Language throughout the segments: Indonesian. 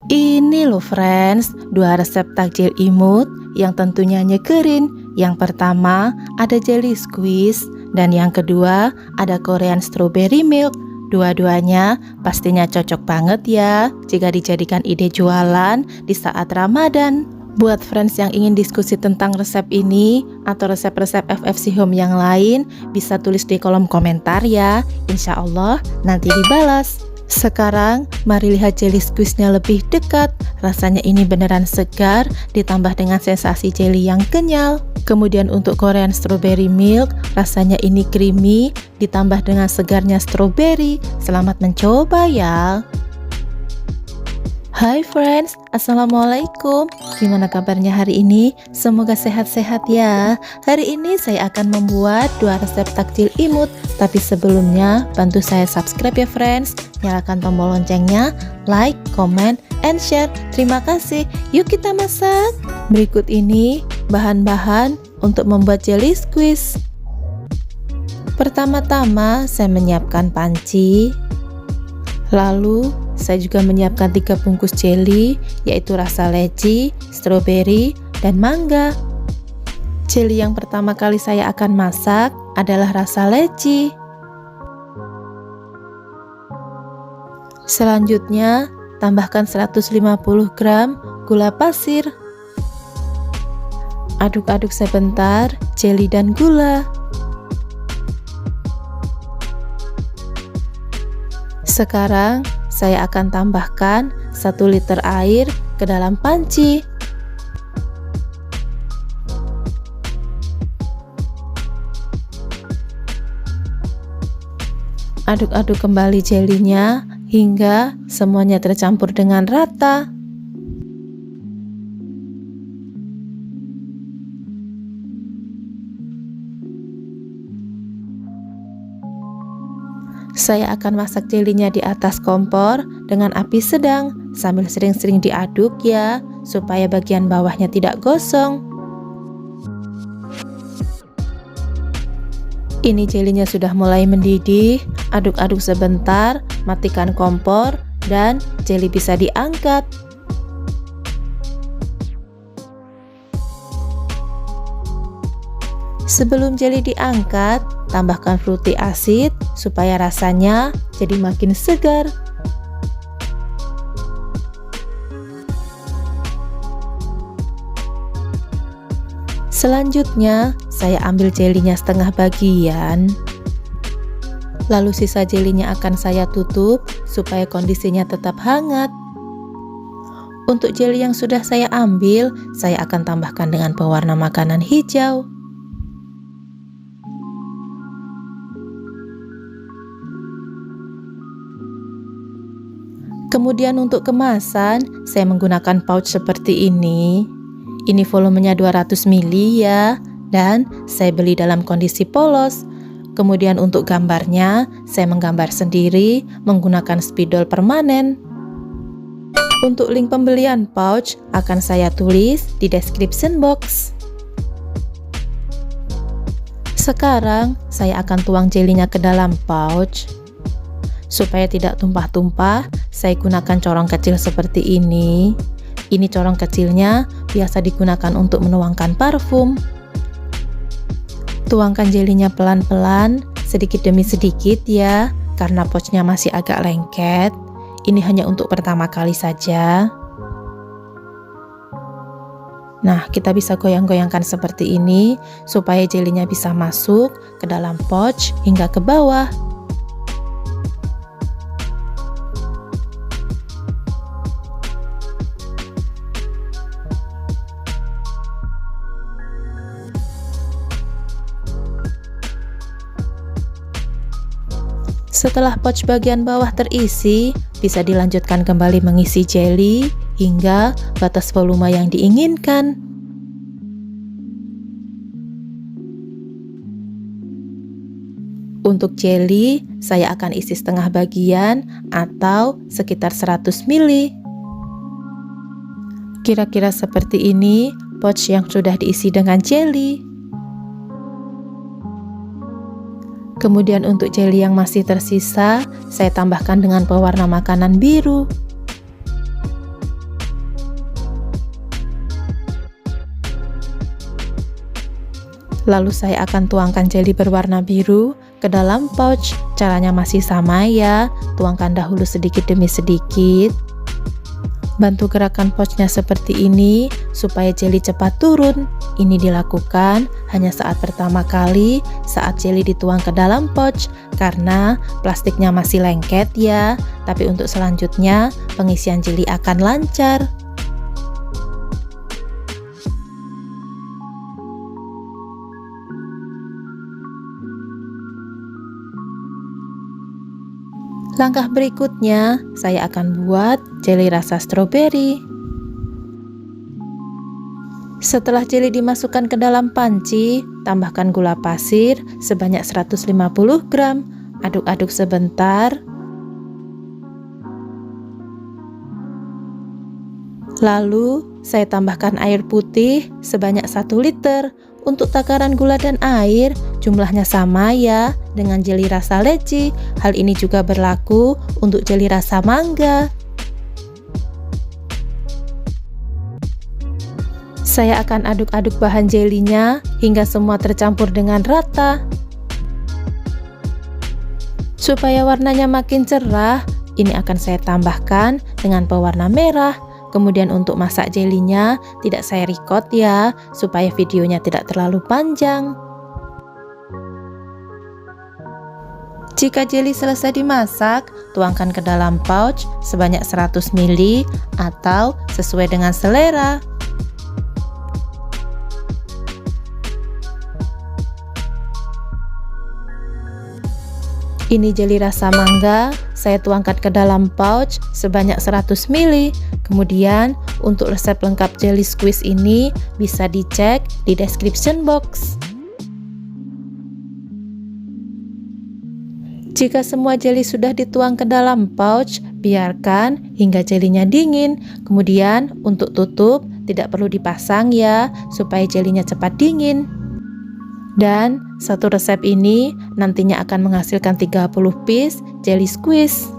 Ini loh friends, dua resep takjil imut yang tentunya nyegerin. Yang pertama ada jelly squeeze dan yang kedua ada Korean strawberry milk. Dua-duanya pastinya cocok banget ya jika dijadikan ide jualan di saat Ramadan. Buat friends yang ingin diskusi tentang resep ini atau resep-resep FFC Home yang lain, bisa tulis di kolom komentar ya. Insya Allah nanti dibalas. Sekarang mari lihat jelly squeeze-nya lebih dekat. Rasanya ini beneran segar ditambah dengan sensasi jelly yang kenyal. Kemudian untuk Korean strawberry milk, rasanya ini creamy ditambah dengan segarnya strawberry. Selamat mencoba ya. Hai friends, assalamualaikum. Gimana kabarnya hari ini? Semoga sehat-sehat ya. Hari ini saya akan membuat dua resep takjil imut. Tapi sebelumnya bantu saya subscribe ya friends. Nyalakan tombol loncengnya, like, comment, and share. Terima kasih. Yuk kita masak. Berikut ini bahan-bahan untuk membuat jelly squeeze. Pertama-tama saya menyiapkan panci. Lalu saya juga menyiapkan 3 bungkus jelly, yaitu rasa leci, stroberi, dan mangga. Jelly yang pertama kali saya akan masak adalah rasa leci. Selanjutnya, tambahkan 150 gram gula pasir. Aduk-aduk sebentar jelly dan gula. Sekarang saya akan tambahkan 1 liter air ke dalam panci. Aduk-aduk kembali jelinya hingga semuanya tercampur dengan rata. Saya akan masak jelinya di atas kompor dengan api sedang sambil sering-sering diaduk ya, supaya bagian bawahnya tidak gosong. Ini jelinya sudah mulai mendidih, aduk-aduk sebentar, matikan kompor, dan jeli bisa diangkat. Sebelum jeli diangkat, tambahkan fruity acid supaya rasanya jadi makin segar. Selanjutnya, saya ambil jelinya setengah bagian. Lalu sisa jelinya akan saya tutup supaya kondisinya tetap hangat. Untuk jeli yang sudah saya ambil, saya akan tambahkan dengan pewarna makanan hijau. Kemudian untuk kemasan, saya menggunakan pouch seperti ini. Ini volumenya 200 ml ya, dan saya beli dalam kondisi polos. Kemudian untuk gambarnya, saya menggambar sendiri menggunakan spidol permanen. Untuk link pembelian pouch akan saya tulis di description box. Sekarang saya akan tuang jelinya ke dalam pouch. Supaya tidak tumpah-tumpah, saya gunakan corong kecil seperti ini. Ini corong kecilnya biasa digunakan untuk menuangkan parfum. Tuangkan jelinya pelan-pelan, sedikit demi sedikit ya, karena pouchnya masih agak lengket. Ini hanya untuk pertama kali saja. Nah, kita bisa goyang-goyangkan seperti ini, supaya jelinya bisa masuk ke dalam pouch hingga ke bawah. Setelah pouch bagian bawah terisi, bisa dilanjutkan kembali mengisi jelly hingga batas volume yang diinginkan. Untuk jelly, saya akan isi setengah bagian atau sekitar 100 ml. Kira-kira seperti ini pouch yang sudah diisi dengan jelly. Kemudian untuk jelly yang masih tersisa, saya tambahkan dengan pewarna makanan biru. Lalu saya akan tuangkan jelly berwarna biru ke dalam pouch. Caranya masih sama ya, tuangkan dahulu sedikit demi sedikit. Bantu gerakan pouchnya seperti ini supaya jelly cepat turun. Ini dilakukan hanya saat pertama kali saat jelly dituang ke dalam pouch karena plastiknya masih lengket ya. Tapi untuk selanjutnya pengisian jelly akan lancar. Langkah berikutnya, saya akan buat jelly rasa stroberi. Setelah jelly dimasukkan ke dalam panci, tambahkan gula pasir sebanyak 150 gram. Aduk-aduk sebentar. Lalu, saya tambahkan air putih sebanyak 1 liter. Untuk takaran gula dan air, jumlahnya sama ya dengan jelly rasa leci. Hal ini juga berlaku untuk jelly rasa mangga. Saya akan aduk-aduk bahan jelinya hingga semua tercampur dengan rata. Supaya warnanya makin cerah, ini akan saya tambahkan dengan pewarna merah. Kemudian untuk masak jelinya tidak saya record ya, supaya videonya tidak terlalu panjang. Jika jelly selesai dimasak, tuangkan ke dalam pouch sebanyak 100 ml atau sesuai dengan selera. Ini jelly rasa mangga, saya tuangkan ke dalam pouch sebanyak 100 ml. Kemudian untuk resep lengkap jelly squeeze ini bisa dicek di description box. Jika semua jelly sudah dituang ke dalam pouch, biarkan hingga jelinya dingin. Kemudian untuk tutup tidak perlu dipasang ya, supaya jelinya cepat dingin. Dan satu resep ini nantinya akan menghasilkan 30 piece jelly squeeze.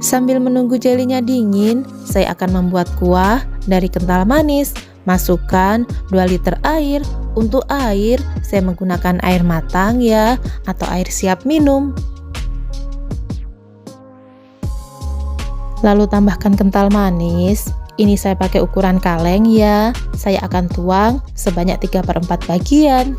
Sambil menunggu jelinya dingin, saya akan membuat kuah dari kental manis. Masukkan 2 liter air. Untuk air, saya menggunakan air matang ya, atau air siap minum. Lalu tambahkan kental manis. Ini saya pakai ukuran kaleng ya. Saya akan tuang sebanyak 3/4 bagian.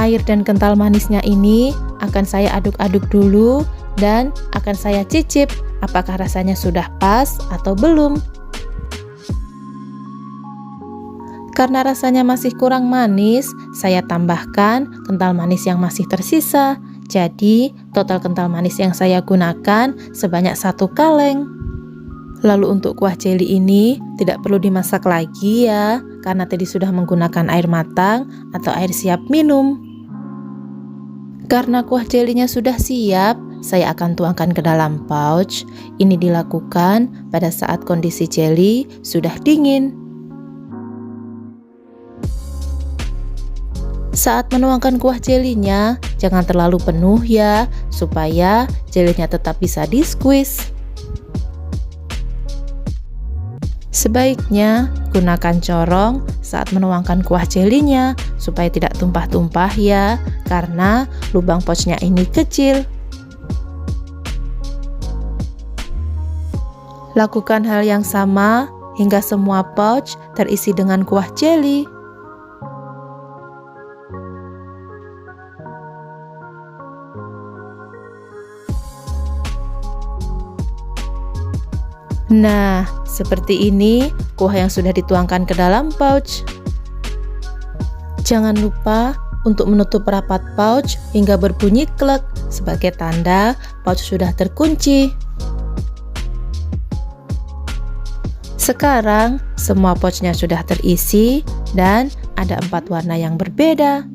Air dan kental manisnya ini akan saya aduk-aduk dulu dan akan saya cicip apakah rasanya sudah pas atau belum. Karena rasanya masih kurang manis, saya tambahkan kental manis yang masih tersisa. Jadi, total kental manis yang saya gunakan sebanyak 1 kaleng. Lalu untuk kuah jelly ini tidak perlu dimasak lagi ya, karena tadi sudah menggunakan air matang atau air siap minum. Karena kuah jelinya sudah siap, saya akan tuangkan ke dalam pouch. Ini dilakukan pada saat kondisi jelly sudah dingin. Saat menuangkan kuah jelinya, jangan terlalu penuh ya, supaya jelinya tetap bisa di-squeeze. Sebaiknya gunakan corong saat menuangkan kuah jelinya, supaya tidak tumpah-tumpah ya, karena lubang pouchnya ini kecil. Lakukan hal yang sama hingga semua pouch terisi dengan kuah jelly. Nah, seperti ini kuah yang sudah dituangkan ke dalam pouch. Jangan lupa untuk menutup rapat pouch hingga berbunyi klek sebagai tanda pouch sudah terkunci. Sekarang semua pouchnya sudah terisi dan ada 4 warna yang berbeda.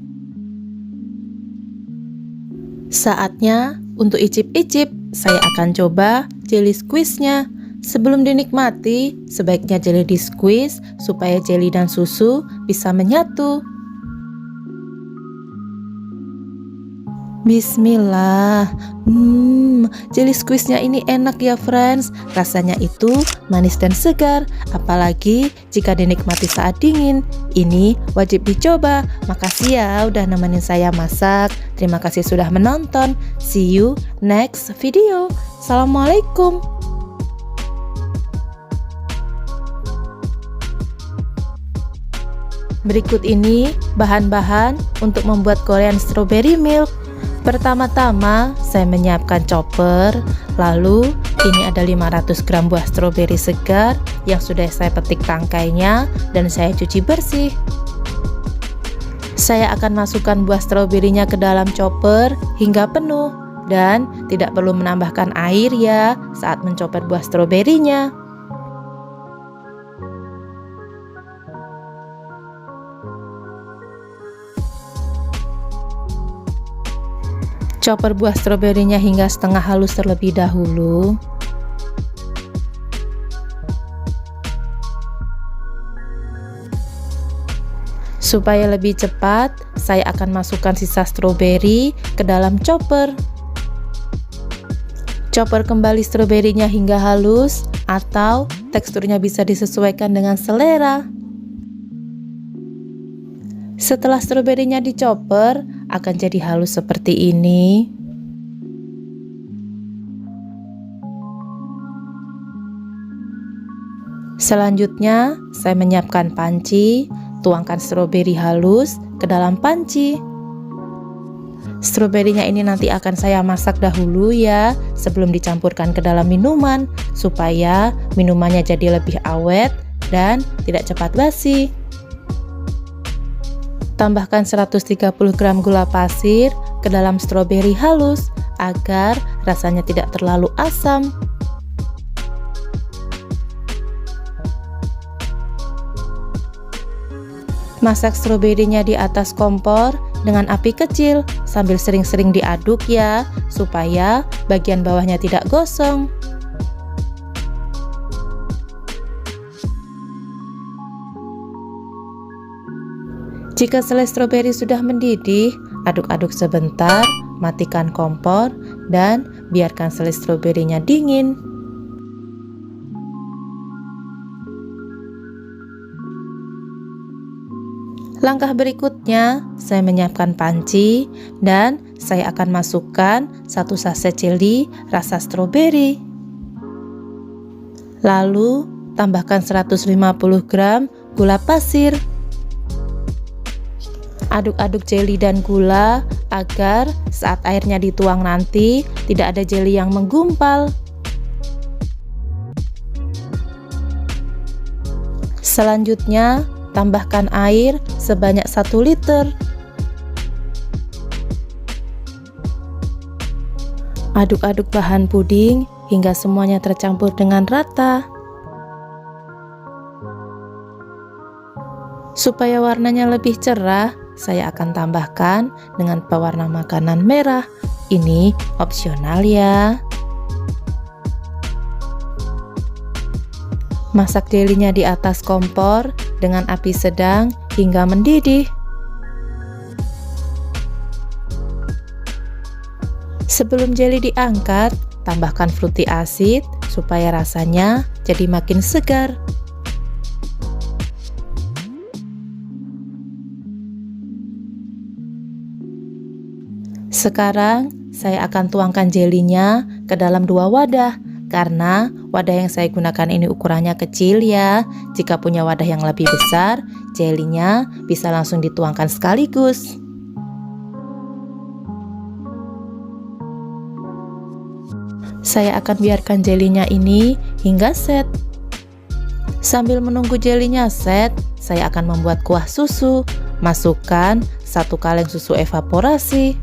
Saatnya untuk icip-icip. Saya akan coba jelly squeeze-nya. Sebelum dinikmati, sebaiknya jelly di squeeze supaya jelly dan susu bisa menyatu. Bismillah. Jelly squeeze-nya ini enak ya friends. Rasanya itu manis dan segar, apalagi jika dinikmati saat dingin. Ini wajib dicoba. Makasih ya udah nemenin saya masak. Terima kasih sudah menonton. See you next video. Assalamualaikum. Berikut ini bahan-bahan untuk membuat Korean strawberry milk. Pertama-tama saya menyiapkan chopper, lalu ini ada 500 gram buah stroberi segar yang sudah saya petik tangkainya dan saya cuci bersih. Saya akan masukkan buah stroberinya ke dalam chopper hingga penuh dan tidak perlu menambahkan air ya saat mencopot buah stroberinya. Chopper buah stroberinya hingga setengah halus terlebih dahulu. Supaya lebih cepat, saya akan masukkan sisa stroberi ke dalam chopper. Chopper kembali stroberinya hingga halus atau teksturnya bisa disesuaikan dengan selera. Setelah stroberinya dicopper, akan jadi halus seperti ini. Selanjutnya, saya menyiapkan panci, tuangkan stroberi halus ke dalam panci. Stroberinya ini nanti akan saya masak dahulu ya, sebelum dicampurkan ke dalam minuman, supaya minumannya jadi lebih awet dan tidak cepat basi. Tambahkan 130 gram gula pasir ke dalam stroberi halus agar rasanya tidak terlalu asam. Masak stroberinya di atas kompor dengan api kecil sambil sering-sering diaduk ya, supaya bagian bawahnya tidak gosong. Jika selai stroberi sudah mendidih, aduk-aduk sebentar, matikan kompor, dan biarkan selai stroberinya dingin. Langkah berikutnya, saya menyiapkan panci, dan saya akan masukkan 1 saset jelly rasa stroberi. Lalu, tambahkan 150 gram gula pasir. Aduk-aduk jelly dan gula agar saat airnya dituang nanti tidak ada jelly yang menggumpal. Selanjutnya, tambahkan air sebanyak 1 liter. Aduk-aduk bahan puding hingga semuanya tercampur dengan rata. Supaya warnanya lebih cerah, saya akan tambahkan dengan pewarna makanan merah. Ini opsional ya. Masak jelinya di atas kompor dengan api sedang hingga mendidih. Sebelum jeli diangkat, tambahkan fruity acid supaya rasanya jadi makin segar. Sekarang saya akan tuangkan jelinya ke dalam 2 wadah karena wadah yang saya gunakan ini ukurannya kecil ya. Jika punya wadah yang lebih besar, jelinya bisa langsung dituangkan sekaligus. Saya akan biarkan jelinya ini hingga set. Sambil menunggu jelinya set, saya akan membuat kuah susu. Masukkan 1 kaleng susu evaporasi.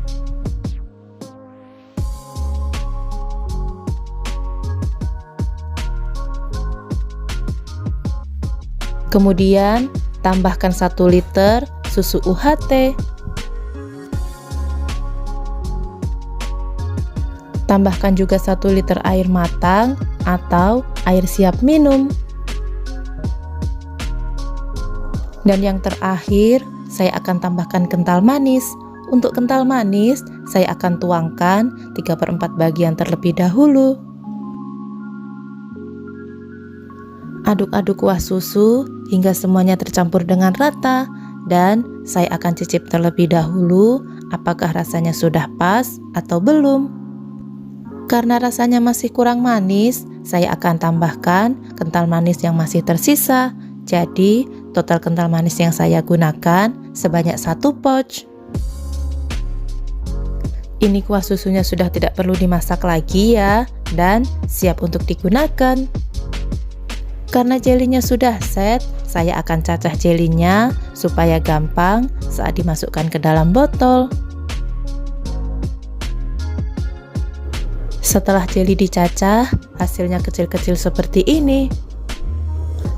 Kemudian tambahkan 1 liter susu UHT. Tambahkan juga 1 liter air matang atau air siap minum. Dan yang terakhir, saya akan tambahkan kental manis. Untuk kental manis, saya akan tuangkan 3/4 bagian terlebih dahulu. Aduk-aduk kuah susu hingga semuanya tercampur dengan rata, dan saya akan cicip terlebih dahulu apakah rasanya sudah pas atau belum. Karena rasanya masih kurang manis, saya akan tambahkan kental manis yang masih tersisa. Jadi total kental manis yang saya gunakan sebanyak 1 pouch. Ini kuah susunya sudah tidak perlu dimasak lagi ya, dan siap untuk digunakan. Karena jelinya sudah set, saya akan cacah jelinya supaya gampang saat dimasukkan ke dalam botol. Setelah jeli dicacah, hasilnya kecil-kecil seperti ini.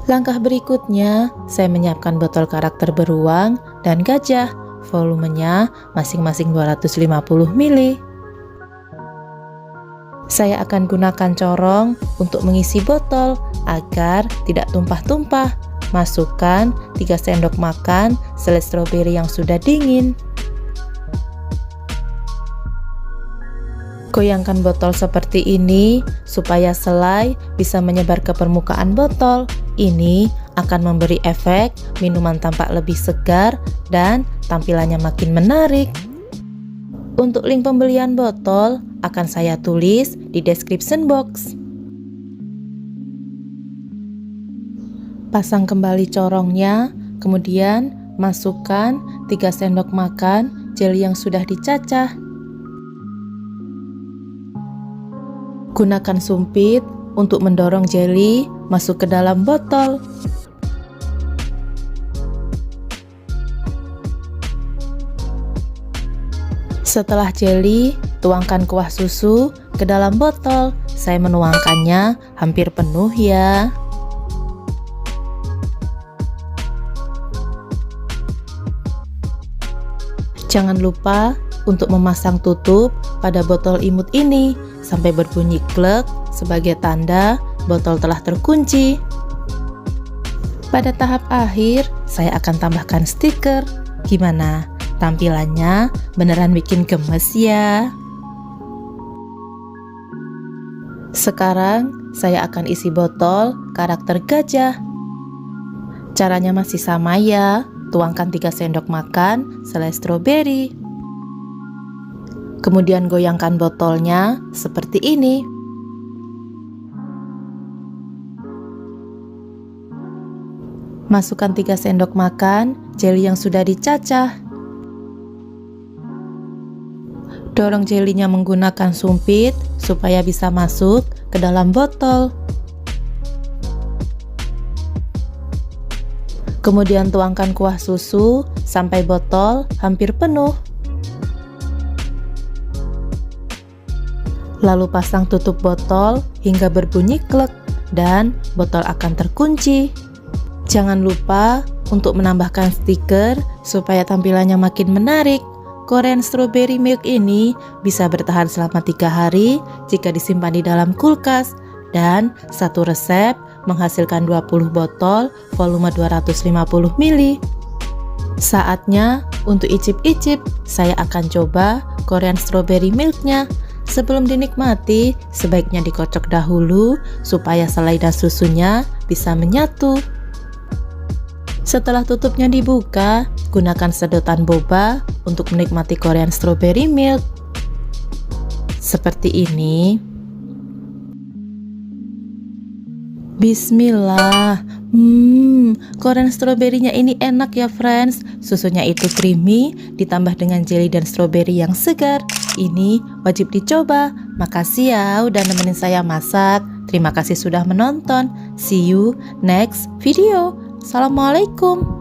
Langkah berikutnya, saya menyiapkan botol karakter beruang dan gajah. Volumenya masing-masing 250 ml. Saya akan gunakan corong untuk mengisi botol agar tidak tumpah-tumpah. Masukkan 3 sendok makan selai stroberi yang sudah dingin. Goyangkan botol seperti ini supaya selai bisa menyebar ke permukaan botol. Ini akan memberi efek minuman tampak lebih segar dan tampilannya makin menarik. Untuk link pembelian botol akan saya tulis di description box. Pasang kembali corongnya, kemudian masukkan 3 sendok makan jeli yang sudah dicacah. Gunakan sumpit untuk mendorong jeli masuk ke dalam botol. Setelah jeli, tuangkan kuah susu ke dalam botol. Saya menuangkannya hampir penuh ya. Jangan lupa untuk memasang tutup pada botol imut ini sampai berbunyi klek sebagai tanda botol telah terkunci. Pada tahap akhir, saya akan tambahkan stiker. Gimana? Tampilannya beneran bikin gemes ya. Sekarang saya akan isi botol karakter gajah. Caranya masih sama ya. Tuangkan 3 sendok makan selai stroberi. Kemudian goyangkan botolnya seperti ini. Masukkan 3 sendok makan jeli yang sudah dicacah. Dorong jelinya menggunakan sumpit supaya bisa masuk ke dalam botol. Kemudian tuangkan kuah susu sampai botol hampir penuh. Lalu pasang tutup botol hingga berbunyi klek dan botol akan terkunci. Jangan lupa untuk menambahkan stiker supaya tampilannya makin menarik. Korean Strawberry Milk ini bisa bertahan selama 3 hari jika disimpan di dalam kulkas, dan satu resep menghasilkan 20 botol volume 250 ml. Saatnya untuk icip-icip. Saya akan coba Korean Strawberry Milknya. Sebelum dinikmati, sebaiknya dikocok dahulu supaya selai dan susunya bisa menyatu. Setelah tutupnya dibuka, gunakan sedotan boba untuk menikmati Korean Strawberry Milk. Seperti ini. Bismillah. Korean strawberry-nya ini enak ya friends. Susunya itu creamy, ditambah dengan jelly dan strawberry yang segar. Ini wajib dicoba. Makasih ya udah nemenin saya masak. Terima kasih sudah menonton. See you next video. Assalamualaikum.